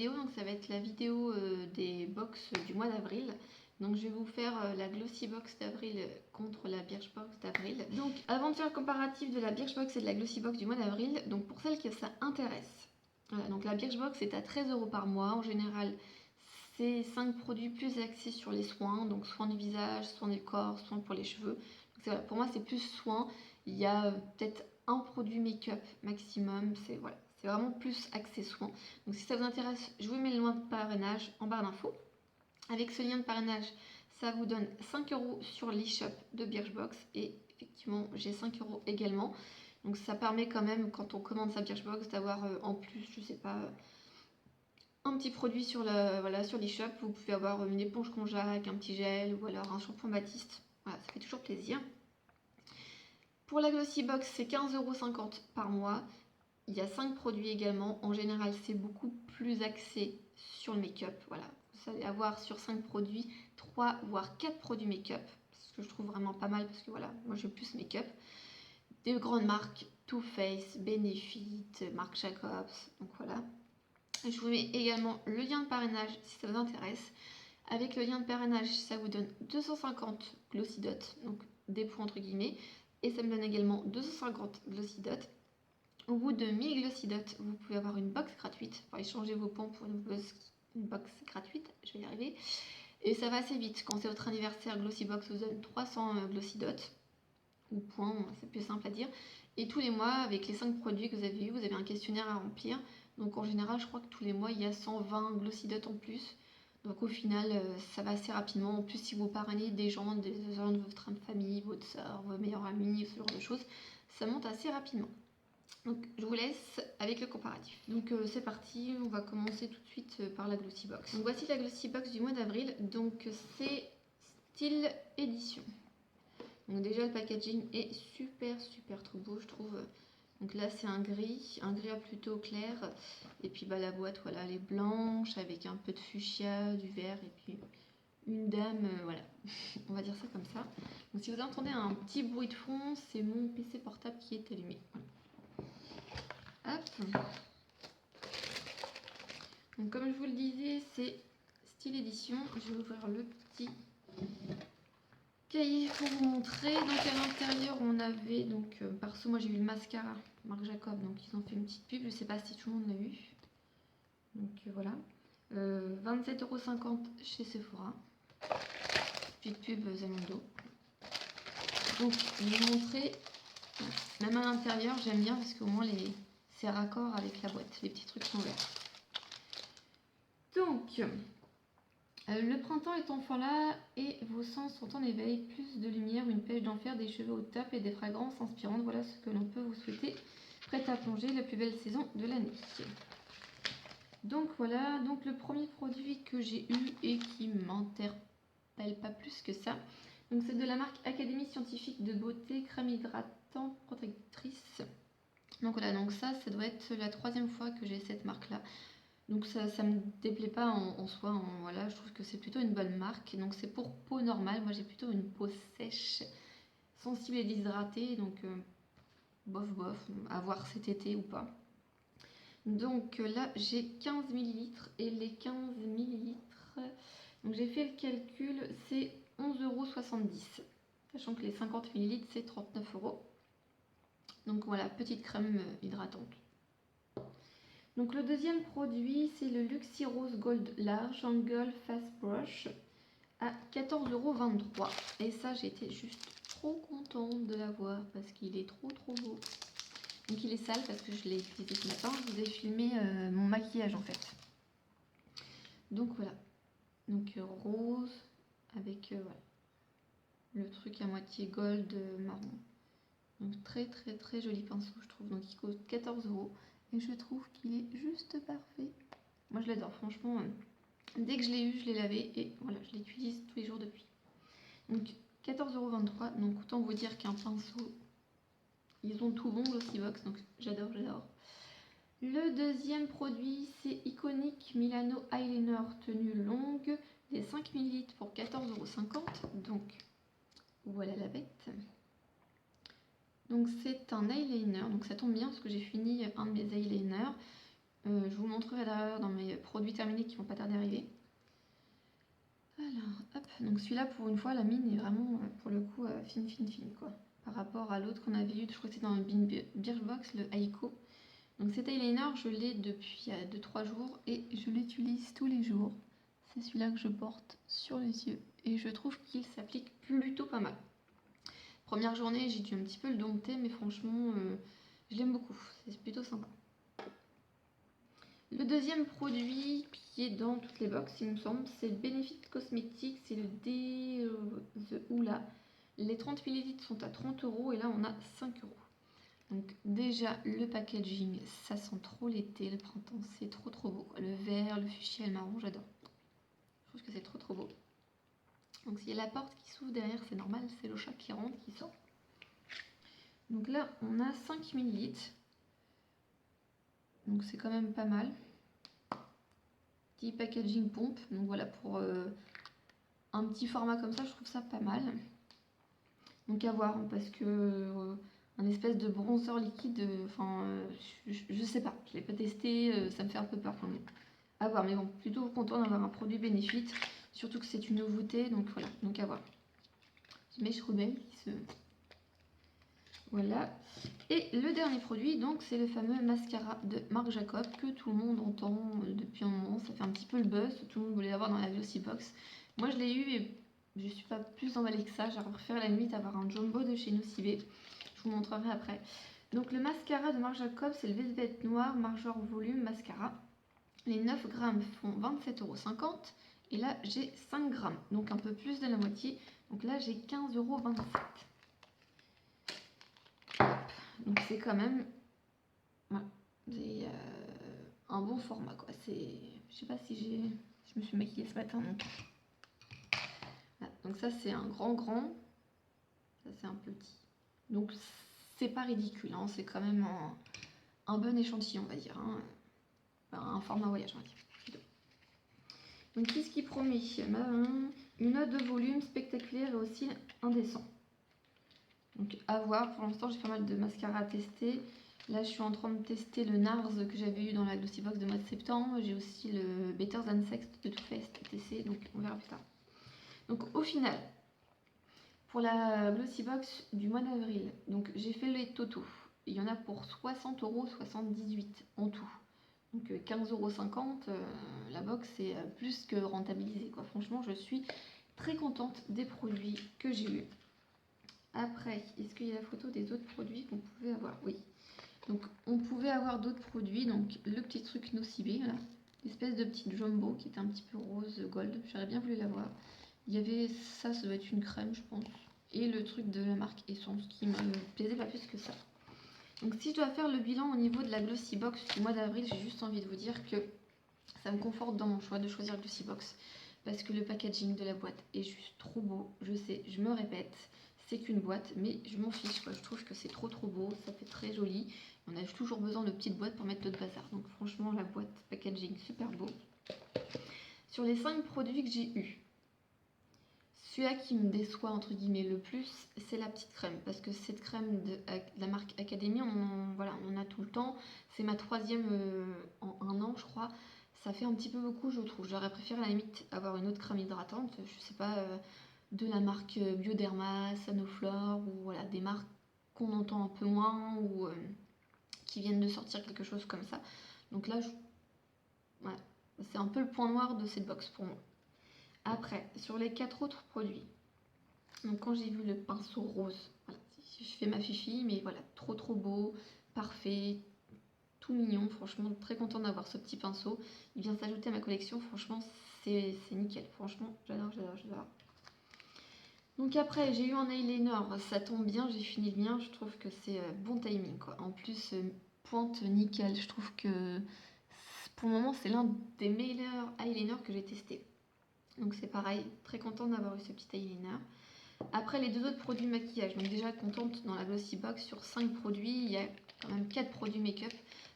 vidéo, donc ça va être la vidéo des box du mois d'avril. Donc je vais vous faire la Glossy Box d'avril contre la Birchbox d'avril. Donc avant de faire le comparatif de la Birchbox et de la Glossy Box du mois d'avril, donc pour celles que ça intéresse, voilà, donc la Birchbox est à 13 € par mois. En général, c'est 5 produits plus axés sur les soins, donc soins du visage, soins du corps, soins pour les cheveux. Donc voilà, pour moi c'est plus soins. Il y a peut-être un produit make-up maximum, c'est voilà, c'est vraiment plus axé soins. Donc si ça vous intéresse, je vous mets le lien de parrainage en barre d'infos. Avec ce lien de parrainage, ça vous donne 5 € sur l'e-shop de Birchbox et effectivement j'ai 5 € également. Donc ça permet quand même quand on commande sa Birchbox d'avoir en plus, je sais pas, un petit produit sur sur l'e-shop. Vous pouvez avoir une éponge konjac, un petit gel ou alors un shampoing Batiste. Voilà, ça fait toujours plaisir. Pour la Glossy Box, c'est 15,50 € par mois. Il y a 5 produits également. En général, c'est beaucoup plus axé sur le make-up. Voilà, vous allez avoir sur 5 produits 3 voire 4 produits make-up. Ce que je trouve vraiment pas mal parce que voilà, moi je veux plus make-up. Des grandes marques, Too Faced, Benefit, Marc Jacobs. Donc voilà. Je vous mets également le lien de parrainage si ça vous intéresse. Avec le lien de parrainage, ça vous donne 250 Glossy Dots, donc des points entre guillemets. Et ça me donne également 250 Glossy Dots. Au bout de 1000 Glossy Dots, vous pouvez avoir une box gratuite pour échanger vos points pour une box gratuite. Je vais y arriver. Et ça va assez vite. Quand c'est votre anniversaire, Glossy Box vous donne 300 Glossy Dots. Ou points, c'est plus simple à dire. Et tous les mois, avec les 5 produits que vous avez eu, vous avez un questionnaire à remplir. Donc en général, je crois que tous les mois, il y a 120 Glossy Dots en plus. Donc au final, ça va assez rapidement. En plus, si vous parrainez des gens de votre famille, votre soeur, vos meilleurs amis, ce genre de choses, ça monte assez rapidement. Donc je vous laisse avec le comparatif. Donc c'est parti, on va commencer tout de suite par la Glossy Box. Donc voici la Glossy Box du mois d'avril. Donc c'est style édition. Donc déjà le packaging est super trop beau, je trouve. Donc là c'est un gris plutôt clair. Et puis bah, la boîte, voilà, elle est blanche avec un peu de fuchsia, du vert et puis une dame, voilà, on va dire ça comme ça. Donc si vous entendez un petit bruit de fond, c'est mon PC portable qui est allumé. Hop. Donc comme je vous le disais, c'est style édition. Je vais ouvrir le petit cahier pour vous montrer. Donc à l'intérieur, on avait donc perso, moi j'ai eu le mascara Marc Jacob, donc ils ont fait une petite pub. Je sais pas si tout le monde l'a eu. Donc voilà, 27,50 € chez Sephora. Petite pub Zalando. Donc je vais vous montrer. Même à l'intérieur, j'aime bien parce qu'au moins c'est raccord avec la boîte. Les petits trucs sont verts. Donc, le printemps est enfin là et vos sens sont en éveil. Plus de lumière, une pêche d'enfer, des cheveux au top et des fragrances inspirantes. Voilà ce que l'on peut vous souhaiter. Prête à plonger, la plus belle saison de l'année. Donc voilà, donc le premier produit que j'ai eu et qui m'interpelle pas plus que ça. Donc c'est de la marque Académie Scientifique de Beauté, crème hydratante protectrice. Donc voilà, donc ça doit être la 3e fois que j'ai cette marque-là. Donc ça me déplaît pas en soi, voilà, je trouve que c'est plutôt une bonne marque. Donc c'est pour peau normale, moi j'ai plutôt une peau sèche, sensible et déshydratée, donc bof, à voir cet été ou pas. Donc là j'ai 15 ml et les 15 ml, donc j'ai fait le calcul, c'est 11,70 €, sachant que les 50 ml c'est 39 €. Donc voilà, petite crème hydratante. Donc le deuxième produit, c'est le Luxy Rose Gold Large Angle Fast Brush à 14,23 €. Et ça, j'étais juste trop contente de l'avoir parce qu'il est trop beau. Donc il est sale parce que je l'ai utilisé ce matin. Je vous ai filmé mon maquillage en fait. Donc voilà. Donc rose avec voilà, le truc à moitié gold marron. Donc très joli pinceau je trouve. Donc il coûte 14 € et je trouve qu'il est juste parfait. Moi je l'adore franchement. Dès que je l'ai eu, je l'ai lavé et voilà, je l'utilise tous les jours depuis. Donc 14,23 €. Donc autant vous dire qu'un pinceau, ils ont tout bon Glossy Box, donc j'adore. Le deuxième produit, c'est Iconic Milano Eyeliner tenue longue, des 5 ml pour 14,50 €. Donc voilà la bête. Donc c'est un eyeliner, donc ça tombe bien parce que j'ai fini un de mes eyeliners. Je vous le montrerai derrière dans mes produits terminés qui vont pas tarder à arriver. Alors, hop, donc celui-là, pour une fois, la mine est vraiment, pour le coup, fine, quoi. Par rapport à l'autre qu'on avait eu, je crois que c'était dans le Birchbox, le Aiko. Donc cet eyeliner, je l'ai depuis 2-3 jours et je l'utilise tous les jours. C'est celui-là que je porte sur les yeux et je trouve qu'il s'applique plutôt pas mal. Première journée, j'ai dû un petit peu le dompter, mais franchement, je l'aime beaucoup. C'est plutôt sympa. Le deuxième produit qui est dans toutes les box, il me semble, c'est le Benefit Cosmetics, c'est le Day The Hula. Les 30 ml sont à 30 € et là on a 5 €. Donc déjà le packaging, ça sent trop l'été, le printemps, c'est trop beau. Le vert, le fuchsia, le marron, j'adore. Je trouve que c'est trop beau. Donc s'il y a la porte qui s'ouvre derrière, c'est normal, c'est le chat qui rentre, qui sort. Donc là on a 5 ml. Donc c'est quand même pas mal. Petit packaging pompe, donc voilà, pour un petit format comme ça, je trouve ça pas mal. Donc à voir, parce que un espèce de bronzer liquide, je sais pas, je l'ai pas testé, ça me fait un peu peur quand même. À voir, mais bon, plutôt content d'avoir un produit Benefit, surtout que c'est une nouveauté, donc voilà, donc à voir. Mèche rebelle qui se... Voilà. Et le dernier produit, donc, c'est le fameux mascara de Marc Jacob que tout le monde entend depuis un moment. Ça fait un petit peu le buzz, tout le monde voulait l'avoir dans la Glossy Box. Moi, je l'ai eu et je suis pas plus emballée que ça. J'aurais préféré à la limite avoir un jumbo de chez Nocibé. Je vous montrerai après. Donc, le mascara de Marc Jacob, c'est le Velvet Noir Major Volume Mascara. Les 9 grammes font 27,50 € et là, j'ai 5 grammes, donc un peu plus de la moitié. Donc là, j'ai 15,27 €. Donc c'est quand même voilà, un bon format quoi. Je sais pas si je me suis maquillée ce matin donc. Voilà. Donc ça c'est un grand, ça c'est un petit. Donc c'est pas ridicule, hein. C'est quand même un bon échantillon on va dire, hein. Enfin, un format voyage on va dire. Donc qu'est-ce qui promet? Une note de volume spectaculaire et aussi indécent. Donc à voir, pour l'instant j'ai pas mal de mascara à tester. Là je suis en train de tester le NARS que j'avais eu dans la Glossy Box de mois de septembre. J'ai aussi le Better Than Sex de Too Faced TC, donc on verra plus tard. Donc au final, pour la Glossy Box du mois d'avril, donc j'ai fait les totaux. Il y en a pour 60,78 € en tout. Donc 15,50 €, la box c'est plus que rentabilisé quoi. Franchement je suis très contente des produits que j'ai eu. Après, est-ce qu'il y a la photo des autres produits qu'on pouvait avoir? Oui. Donc, on pouvait avoir d'autres produits. Donc, le petit truc Nocibé, voilà. L'espèce de petite jumbo qui était un petit peu rose gold. J'aurais bien voulu l'avoir. Il y avait ça, ça doit être une crème, je pense. Et le truc de la marque Essence qui me plaisait pas plus que ça. Donc, si je dois faire le bilan au niveau de la Glossy Box du mois d'avril, j'ai juste envie de vous dire que ça me conforte dans mon choix de choisir Glossy Box. Parce que le packaging de la boîte est juste trop beau. Je sais, je me répète. C'est qu'une boîte, mais je m'en fiche quoi. Je trouve que c'est trop beau, ça fait très joli. On a toujours besoin de petites boîtes pour mettre notre bazar. Donc franchement la boîte packaging super beau. Sur les 5 produits que j'ai eu, celui-là qui me déçoit entre guillemets le plus, c'est la petite crème. Parce que cette crème de la marque Academy, on en a tout le temps. C'est ma 3e en 1 an je crois. Ça fait un petit peu beaucoup je trouve. J'aurais préféré à la limite avoir une autre crème hydratante. Je sais pas... de la marque Bioderma, Sanoflore, ou voilà, des marques qu'on entend un peu moins ou qui viennent de sortir quelque chose comme ça. Donc là, voilà, c'est un peu le point noir de cette box pour moi. Après, sur les 4 autres produits, donc quand j'ai vu le pinceau rose, voilà, je fais ma fifi, mais voilà, trop beau, parfait, tout mignon, franchement, très content d'avoir ce petit pinceau. Il vient s'ajouter à ma collection, franchement, c'est nickel, franchement, j'adore. Donc après j'ai eu un eyeliner, ça tombe bien, j'ai fini le mien, je trouve que c'est bon timing quoi. En plus pointe nickel, je trouve que pour le moment c'est l'un des meilleurs eyeliners que j'ai testé. Donc c'est pareil, très contente d'avoir eu ce petit eyeliner. Après les 2 autres produits maquillage, donc déjà contente dans la Glossy Box sur 5 produits, il y a quand même 4 produits make-up.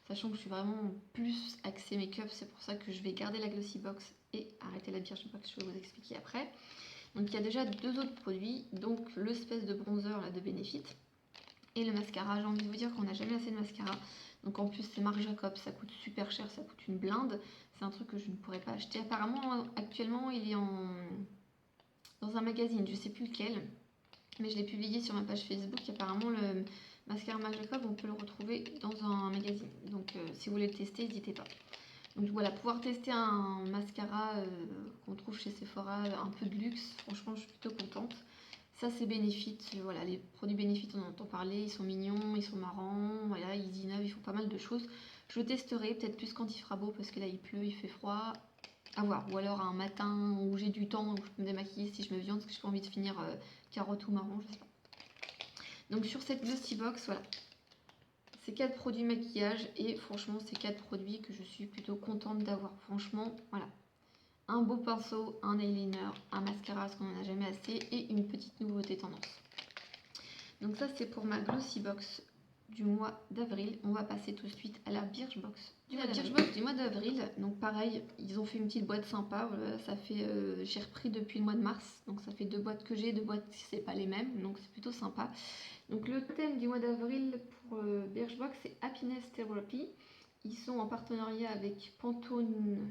Sachant que je suis vraiment plus axée make-up, c'est pour ça que je vais garder la Glossy Box et arrêter la Birchbox, je vais vous expliquer après. Donc il y a déjà 2 autres produits, donc l'espèce de bronzer là, de Benefit et le mascara. J'ai envie de vous dire qu'on n'a jamais assez de mascara. Donc en plus c'est marque Jacob, ça coûte super cher, ça coûte une blinde. C'est un truc que je ne pourrais pas acheter. Apparemment actuellement il est dans un magazine, je sais plus lequel. Mais je l'ai publié sur ma page Facebook. Apparemment le mascara marque Jacob on peut le retrouver dans un magazine. Donc si vous voulez le tester, n'hésitez pas. Donc voilà, pouvoir tester un mascara qu'on trouve chez Sephora, un peu de luxe, franchement je suis plutôt contente. Ça c'est Benefit, voilà, les produits Benefit on entend parler, ils sont mignons, ils sont marrants, voilà, ils innovent, ils font pas mal de choses. Je testerai peut-être plus quand il fera beau parce que là il pleut, il fait froid, à voir. Ou alors un matin où j'ai du temps, où je peux me démaquiller si je me viande parce que j'ai pas envie de finir carotte ou marron, je sais pas. Donc sur cette Glossy Box, voilà. Ces 4 produits maquillage et franchement ces 4 produits que je suis plutôt contente d'avoir. Franchement, voilà. Un beau pinceau, un eyeliner, un mascara parce qu'on n'en a jamais assez et une petite nouveauté tendance. Donc ça c'est pour ma Glossy Box du mois d'avril. On va passer tout de suite à la Birchbox du mois d'avril. Donc pareil, ils ont fait une petite boîte sympa. Voilà, ça fait, j'ai repris depuis le mois de mars. Donc ça fait 2 boîtes que j'ai, 2 boîtes c'est pas les mêmes. Donc c'est plutôt sympa. Donc le thème du mois d'avril pour Birchbox c'est Happiness Therapy. Ils sont en partenariat avec Pantone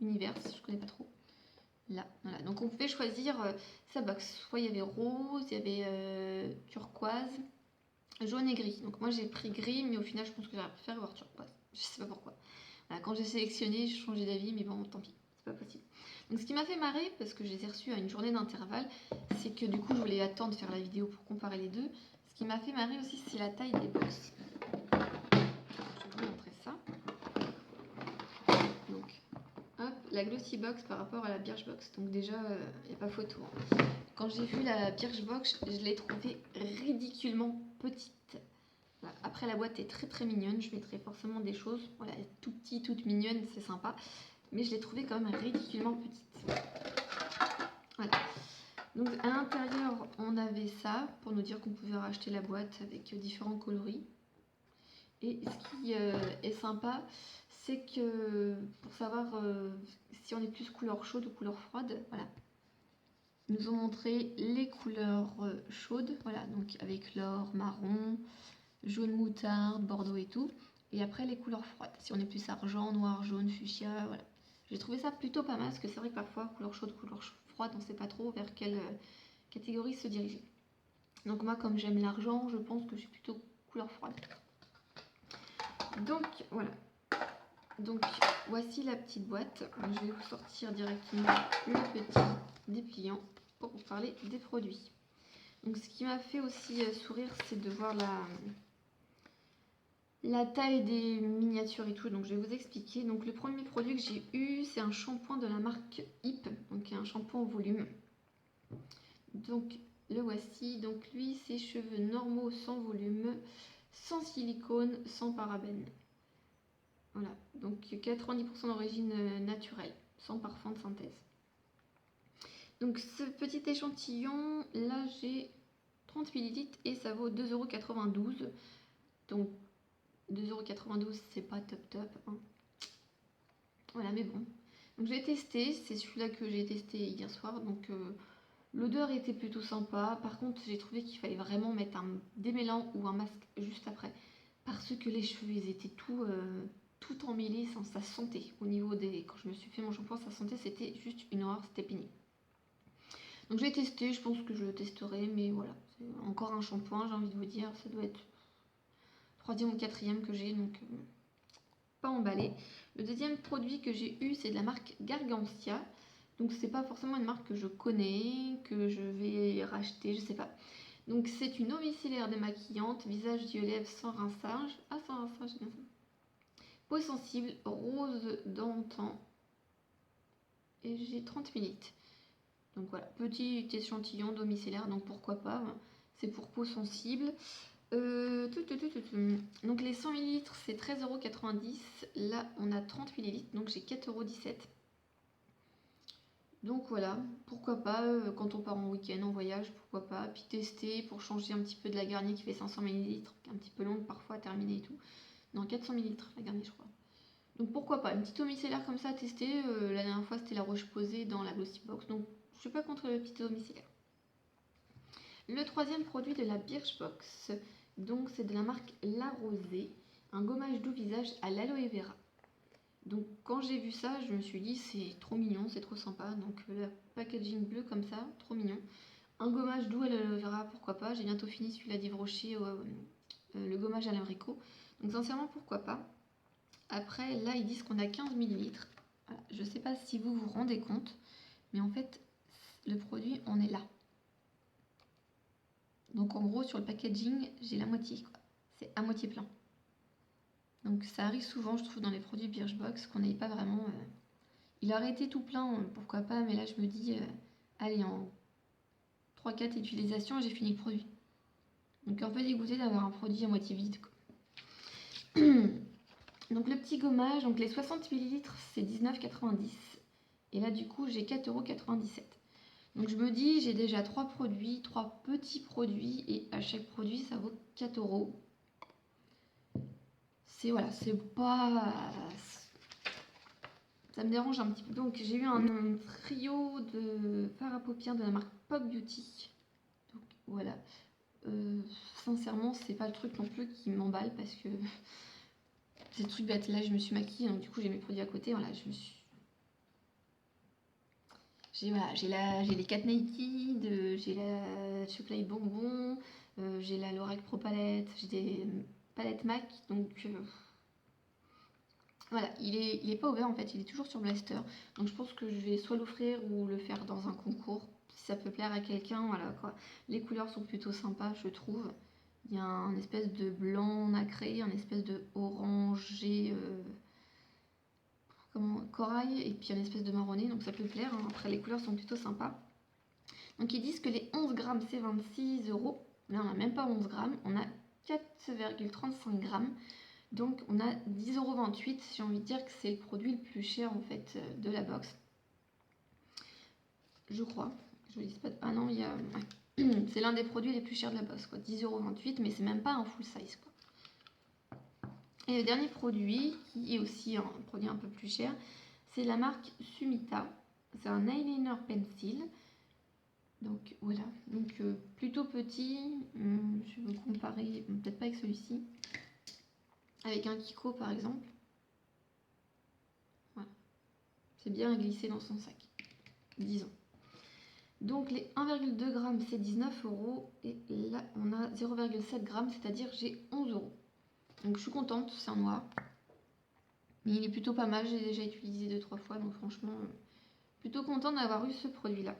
Universe, je connais pas trop. Là, voilà. Donc on pouvait choisir sa box. Soit il y avait rose, il y avait turquoise, jaune et gris. Donc moi j'ai pris gris, mais au final je pense que j'aurais préféré avoir turquoise. Je sais pas pourquoi. Voilà, quand j'ai sélectionné, j'ai changé d'avis, mais bon, tant pis, c'est pas possible. Donc ce qui m'a fait marrer, parce que je les ai reçus à une journée d'intervalle, c'est que du coup je voulais attendre de faire la vidéo pour comparer les deux. Ce qui m'a fait marrer aussi, c'est la taille des box. Je vais vous montrer ça. Donc, hop, la Glossy Box par rapport à la Birchbox. Donc déjà, il n'y a pas photo. Quand j'ai vu la Birchbox, je l'ai trouvée ridiculement petite. Voilà. Après, la boîte est très très mignonne. Je mettrai forcément des choses. Voilà, elle est tout petite, toute mignonne, c'est sympa. Mais je l'ai trouvée quand même ridiculement petite. Voilà. Donc à l'intérieur, on avait ça pour nous dire qu'on pouvait racheter la boîte avec différents coloris. Et ce qui est sympa, c'est que pour savoir si on est plus couleur chaude ou couleur froide, voilà. Ils nous ont montré les couleurs chaudes, voilà, donc avec l'or, marron, jaune moutarde, bordeaux et tout. Et après les couleurs froides, si on est plus argent, noir, jaune, fuchsia, voilà. J'ai trouvé ça plutôt pas mal, parce que c'est vrai que parfois, couleur chaude, couleur froide, on ne sait pas trop vers quelle catégorie se diriger. Donc moi, comme j'aime l'argent, je pense que je suis plutôt couleur froide. Donc voilà. Donc voici la petite boîte. Je vais vous sortir directement le petit dépliant pour vous parler des produits. Donc ce qui m'a fait aussi sourire, c'est de voir la taille des miniatures et tout. Donc je vais vous expliquer. Donc le premier produit que j'ai eu, c'est un shampoing de la marque Hip, donc un shampoing au volume. Donc le voici. Donc lui, c'est cheveux normaux sans volume, sans silicone, sans parabènes. Voilà, donc 90% d'origine naturelle, sans parfum de synthèse. Donc ce petit échantillon, là j'ai 30 ml et ça vaut 2,92 €. Donc 2,92 € c'est pas top top. Hein. Voilà, mais bon. Donc j'ai testé, c'est celui-là que j'ai testé hier soir. Donc l'odeur était plutôt sympa. Par contre, j'ai trouvé qu'il fallait vraiment mettre un démêlant ou un masque juste après. Parce que les cheveux, ils étaient tout emmêlés, ça sentait. Au niveau des... Quand je me suis fait mon shampoing, ça sentait, c'était juste une horreur, c'était pénible. Donc j'ai testé, je pense que je le testerai, mais voilà. C'est encore un shampoing, j'ai envie de vous dire. Ça doit être 3e ou 4e que j'ai, donc pas emballé. Le deuxième produit que j'ai eu, c'est de la marque Gargantia. Donc c'est pas forcément une marque que je connais, que je vais racheter, je sais pas. Donc c'est une eau micellaire démaquillante, visage, yeux, lèvres sans rinçage. Ah, sans rinçage, c'est bien ça. Peau sensible, rose d'antan. Et j'ai 30 ml. Donc voilà, petit échantillon d'eau micellaire, donc pourquoi pas. C'est pour peau sensible. Donc les 100 ml c'est 13,90 €. Là on a 30 ml, donc j'ai 4,17 €. Donc voilà, pourquoi pas, quand on part en week-end, en voyage, pourquoi pas. Puis tester pour changer un petit peu de la Garnier qui fait 500 ml, un petit peu longue parfois à terminer et tout. Non, 400 ml la Garnier je crois. Donc pourquoi pas, une petite eau micellaire comme ça à tester. La dernière fois c'était la Roche-Posay dans la Glossy Box, donc je suis pas contre la petite eau micellaire. Le troisième produit de la Birchbox, donc c'est de la marque La Rosée. un gommage doux visage à l'aloe vera. Donc quand j'ai vu ça, je me suis dit c'est trop mignon, c'est trop sympa. Donc le packaging bleu comme ça, trop mignon. Un gommage doux à l'aloe vera, pourquoi pas. J'ai bientôt fini celui-là d'Yves Rocher, le gommage à l'abricot. Donc sincèrement, pourquoi pas. Après, là, ils disent qu'on a 15 ml. Voilà. Je ne sais pas si vous vous rendez compte, mais en fait, le produit, on est là. Donc en gros, sur le packaging, j'ai la moitié, quoi. C'est à moitié plein. Donc ça arrive souvent, je trouve, dans les produits Birchbox, qu'on n'ait pas vraiment... Il aurait été tout plein, pourquoi pas, mais là, je me dis, allez, en 3-4 utilisations, j'ai fini le produit. Donc un peu dégoûté d'avoir un produit à moitié vide, quoi. Donc le petit gommage, donc les 60 ml, c'est 19,90 €. Et là, du coup, j'ai 4,97 €. Donc je me dis, j'ai déjà 3 produits, 3 petits produits, et à chaque produit, ça vaut 4 €. C'est voilà, c'est pas... Ça me dérange un petit peu. Donc j'ai eu un trio de fard à paupières de la marque Pop Beauty. Donc voilà. Sincèrement, c'est pas le truc non plus qui m'emballe parce que c'est le truc bête. Là, je me suis maquillée, donc du coup, j'ai mes produits à côté. Voilà, je me suis... J'ai les 4 Naked, j'ai la Chocolate Bonbon, j'ai la Lorac Pro Palette, j'ai des palettes MAC, donc voilà, il est pas ouvert en fait, il est toujours sur blister, donc je pense que je vais soit l'offrir ou le faire dans un concours, si ça peut plaire à quelqu'un, voilà quoi. Les couleurs sont plutôt sympas, je trouve. Il y a un espèce de blanc nacré, un espèce de orangé... corail et puis une espèce de marronné, donc ça peut plaire, hein. Après les couleurs sont plutôt sympas. Donc ils disent que les 11 grammes c'est 26 €. Là on n'a même pas 11 grammes, on a 4,35 grammes. Donc on a 10,28 €. J'ai envie de dire que c'est le produit le plus cher en fait de la box. Je crois. Je vous dis pas de... Ah non, il y a... Ouais. C'est l'un des produits les plus chers de la box, quoi. 10,28 €, mais c'est même pas un full size, quoi. Et le dernier produit, qui est aussi un produit un peu plus cher, c'est la marque Sumita. C'est un eyeliner pencil. Donc voilà, donc plutôt petit. Je vais vous comparer, peut-être pas avec celui-ci, avec un Kiko par exemple. Voilà, c'est bien à glisser dans son sac, disons. Donc les 1,2 g c'est 19 € et là on a 0,7 g, c'est-à-dire j'ai 11 €. Donc je suis contente, c'est en noir. Mais il est plutôt pas mal, j'ai déjà utilisé 2-3 fois, donc franchement, plutôt contente d'avoir eu ce produit-là.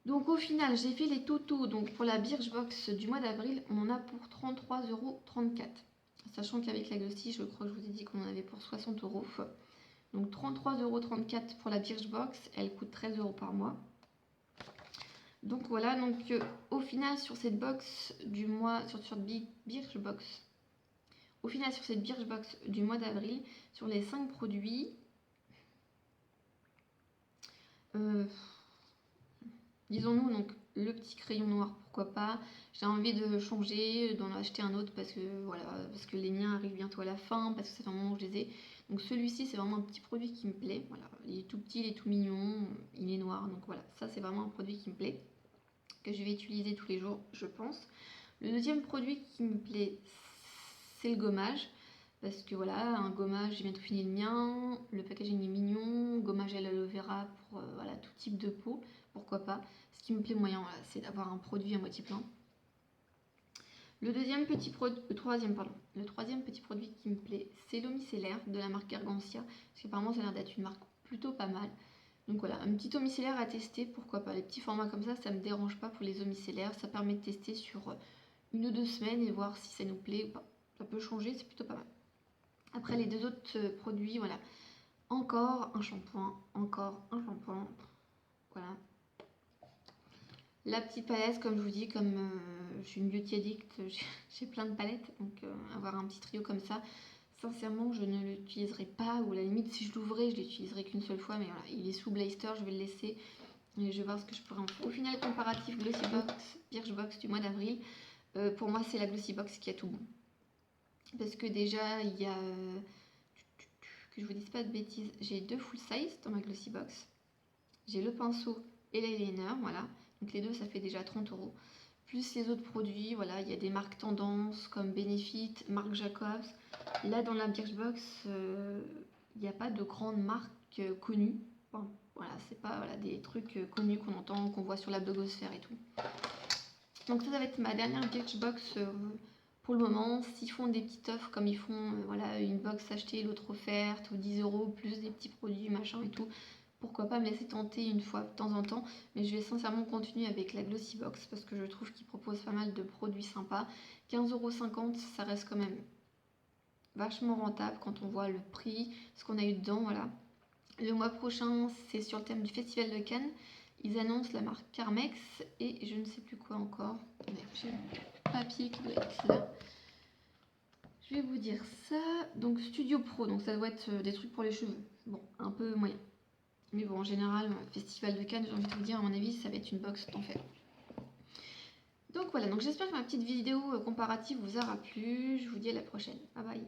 Donc au final, j'ai fait les totaux. Donc pour la Birchbox du mois d'avril, on en a pour 33,34 €. Sachant qu'avec la Glossy, je crois que je vous ai dit qu'on en avait pour 60 €. Donc 33,34 € pour la Birchbox, elle coûte 13 € par mois. Donc voilà, donc au final sur cette box du mois, sur Birchbox, au final sur cette Birchbox du mois d'avril, sur les 5 produits, disons-nous donc le petit crayon noir, pourquoi pas. J'ai envie de changer, d'en acheter un autre parce que voilà, parce que les miens arrivent bientôt à la fin, parce que ça fait un moment que je les ai. Donc celui-ci c'est vraiment un petit produit qui me plaît. Voilà, il est tout petit, il est tout mignon, il est noir, donc voilà, ça c'est vraiment un produit qui me plaît, que je vais utiliser tous les jours, je pense. Le deuxième produit qui me plaît, c'est le gommage. Parce que voilà, un gommage, j'ai bientôt fini le mien, le packaging est mignon, gommage à l'aloe vera pour voilà, tout type de peau, pourquoi pas. Ce qui me plaît moyen, voilà, c'est d'avoir un produit à moitié plein. Le troisième petit produit qui me plaît, c'est l'eau micellaire de la marque Gargantia, parce qu'apparemment ça a l'air d'être une marque plutôt pas mal. Donc voilà, un petit eau micellaire à tester, pourquoi pas. Les petits formats comme ça me dérange pas pour les eaux micellaires, ça permet de tester sur 1 ou 2 semaines et voir si ça nous plaît ou pas. Ça peut changer, c'est plutôt pas mal. Après les deux autres produits, voilà, encore un shampoing, voilà. La petite palette, comme je vous dis, comme je suis une beauty addict, j'ai plein de palettes, donc avoir un petit trio comme ça, sincèrement, je ne l'utiliserai pas, ou à la limite, si je l'ouvrais, je l'utiliserai qu'une seule fois, mais voilà, il est sous blister, je vais le laisser, et je vais voir ce que je pourrais en faire. Au final, comparatif Glossybox, Birchbox du mois d'avril, pour moi, c'est la Glossybox qui a tout bon. Parce que déjà, il y a... que je vous dise pas de bêtises, j'ai 2 full size dans ma Glossybox. J'ai le pinceau et l'eyeliner, voilà. Donc les deux, ça fait déjà 30 €. plus les autres produits. Voilà, il y a des marques tendances comme Benefit, Marc Jacobs. Là, dans la Birchbox, il n'y a pas de grandes marques connues. Enfin, voilà, c'est pas des trucs connus qu'on entend, qu'on voit sur la blogosphère et tout. Donc ça va être ma dernière Birchbox pour le moment. S'ils font des petites offres comme ils font voilà, une box achetée, l'autre offerte, ou 10 € plus des petits produits, machin et tout, pourquoi pas me laisser tenter une fois de temps en temps. Mais je vais sincèrement continuer avec la Glossy Box parce que je trouve qu'ils proposent pas mal de produits sympas. 15,50 €, ça reste quand même vachement rentable quand on voit le prix, ce qu'on a eu dedans. Voilà. Le mois prochain, c'est sur le thème du Festival de Cannes. Ils annoncent la marque Carmex et je ne sais plus quoi encore. J'ai le papier qui doit être là. Je vais vous dire ça. Donc Studio Pro, donc ça doit être des trucs pour les cheveux. Bon, un peu moyen. Mais bon, en général, Festival de Cannes, j'ai envie de vous dire, à mon avis, ça va être une box d'enfer. Donc voilà, donc j'espère que ma petite vidéo comparative vous aura plu. Je vous dis à la prochaine. Bye bye.